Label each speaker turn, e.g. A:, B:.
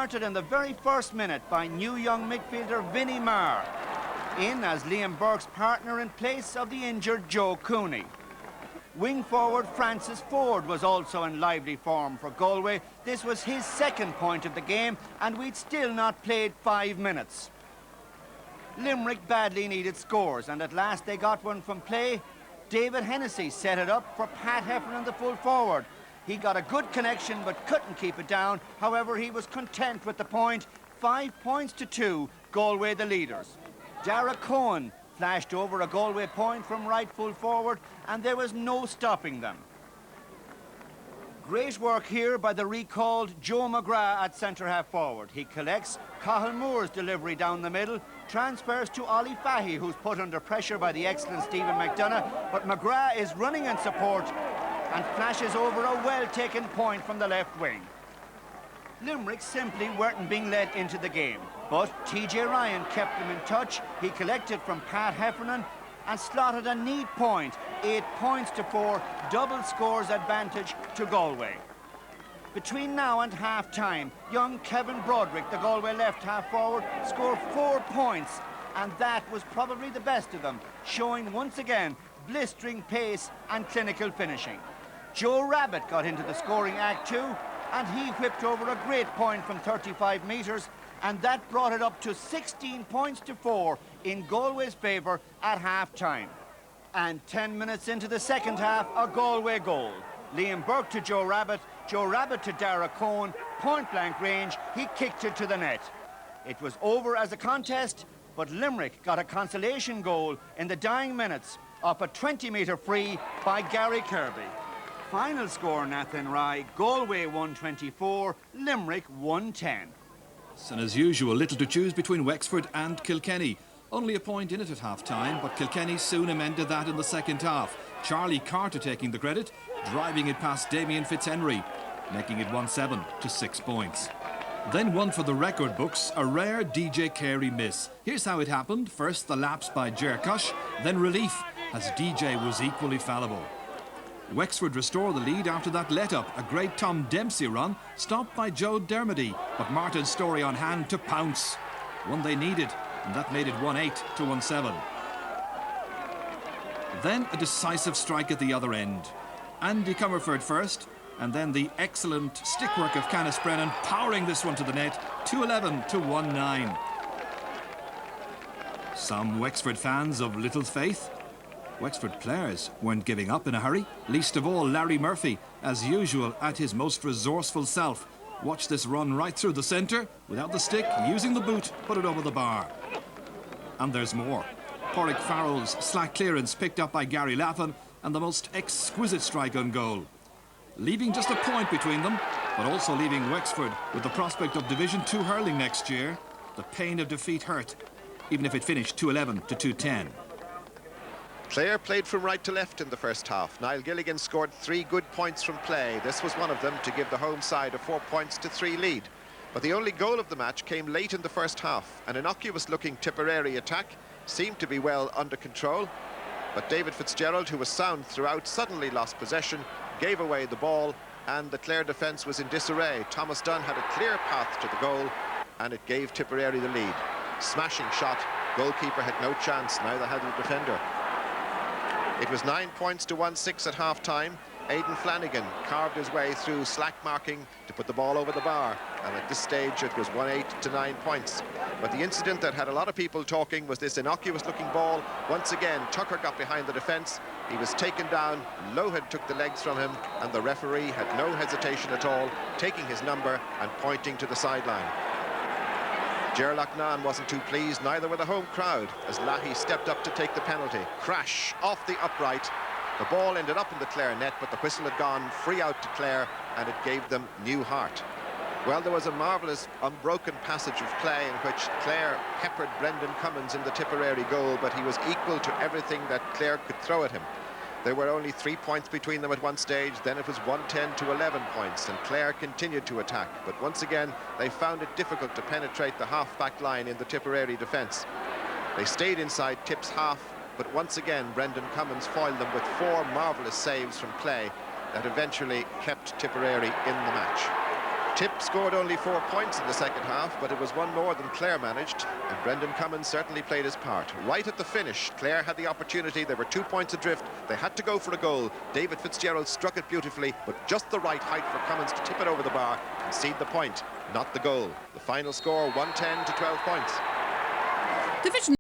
A: Started in the very first minute by new young midfielder Vinnie Marr, in as Liam Burke's partner in place of the injured Joe Cooney. Wing forward Francis Ford was also in lively form for Galway. This was his second point of the game, and we'd still not played 5 minutes. Limerick badly needed scores, and at last they got one from play. David Hennessy set it up for Pat Heffernan, the full forward. He got a good connection but couldn't keep it down. However, he was content with the point. 5 points to 2, Galway the leaders. Dara Cohen flashed over a Galway point from right full forward, and there was no stopping them. Great work here by the recalled Joe McGrath at centre-half forward. He collects Cathal Moore's delivery down the middle, transfers to Ollie Fahy, who's put under pressure by the excellent Stephen McDonough, but McGrath is running in support and flashes over a well-taken point from the left wing. Limerick simply weren't being led into the game, but TJ Ryan kept them in touch. He collected from Pat Heffernan and slotted a neat point. 8 points to 4, double scores advantage to Galway. Between now and half-time, young Kevin Broderick, the Galway left half forward, scored 4 points, and that was probably the best of them, showing once again blistering pace and clinical finishing. Joe Rabbit got into the scoring act too, and he whipped over a great point from 35 metres, and that brought it up to 16 points to 4 in Galway's favour at half-time. And 10 minutes into the second half, a Galway goal. Liam Burke to Joe Rabbit to Dara Cohen, point-blank range, he kicked it to the net. It was over as a contest, but Limerick got a consolation goal in the dying minutes off a 20-metre free by Gary Kirby. Final score, Nathan Rye, Galway 124, Limerick 110.
B: And as usual, little to choose between Wexford and Kilkenny. Only a point in it at half-time, but Kilkenny soon amended that in the second half. Charlie Carter taking the credit, driving it past Damien Fitzhenry, making it 1-7 to 6 points. Then one for the record books, a rare DJ Carey miss. Here's how it happened. First the lapse by Jerkush, then relief as DJ was equally fallible. Wexford restore the lead after that let-up. A great Tom Dempsey run, stopped by Joe Dermody, but Martin Story on hand to pounce. One they needed, and that made it 1-8 to 1-7. Then a decisive strike at the other end. Andy Comerford first, and then the excellent stickwork of Canis Brennan powering this one to the net, 2-11 to 1-9. Some Wexford fans of little faith. Wexford players weren't giving up in a hurry, least of all Larry Murphy, as usual at his most resourceful self. Watch this run right through the centre, without the stick, using the boot, put it over the bar. And there's more. Porrick Farrell's slack clearance picked up by Gary Lappin, and the most exquisite strike on goal. Leaving just a point between them, but also leaving Wexford with the prospect of Division 2 hurling next year. The pain of defeat hurt, even if it finished 2-11 to 2-10.
C: Clare played from right to left in the first half. Niall Gilligan scored 3 good points from play. This was one of them to give the home side a 4 points to 3 lead. But the only goal of the match came late in the first half. An innocuous-looking Tipperary attack seemed to be well under control. But David Fitzgerald, who was sound throughout, suddenly lost possession, gave away the ball, and the Clare defence was in disarray. Thomas Dunn had a clear path to the goal, and it gave Tipperary the lead. Smashing shot. Goalkeeper had no chance, neither had the defender. It was 9 points to 1-6 at half-time. Aidan Flanagan carved his way through slack marking to put the ball over the bar, and at this stage it was 1-8 to 9 points. But the incident that had a lot of people talking was this innocuous-looking ball. Once again, Tucker got behind the defence. He was taken down. Lohan took the legs from him, and the referee had no hesitation at all, taking his number and pointing to the sideline. Ger Loughnane wasn't too pleased, neither were the home crowd, as Lahey stepped up to take the penalty. Crash off the upright. The ball ended up in the Clare net, but the whistle had gone free out to Clare, and it gave them new heart. Well, there was a marvellous unbroken passage of play in which Clare peppered Brendan Cummins in the Tipperary goal, but he was equal to everything that Clare could throw at him. There were only 3 points between them at one stage, then it was 110 to 11 points, and Clare continued to attack. But once again, they found it difficult to penetrate the half-back line in the Tipperary defence. They stayed inside Tip's half, but once again, Brendan Cummins foiled them with 4 marvellous saves from play that eventually kept Tipperary in the match. Tip scored only 4 points in the second half, but it was one more than Clare managed, and Brendan Cummins certainly played his part. Right at the finish, Clare had the opportunity. They were 2 points adrift. They had to go for a goal. David Fitzgerald struck it beautifully, but just the right height for Cummins to tip it over the bar, concede the point, not the goal. The final score, 110 to 12 points.
D: Division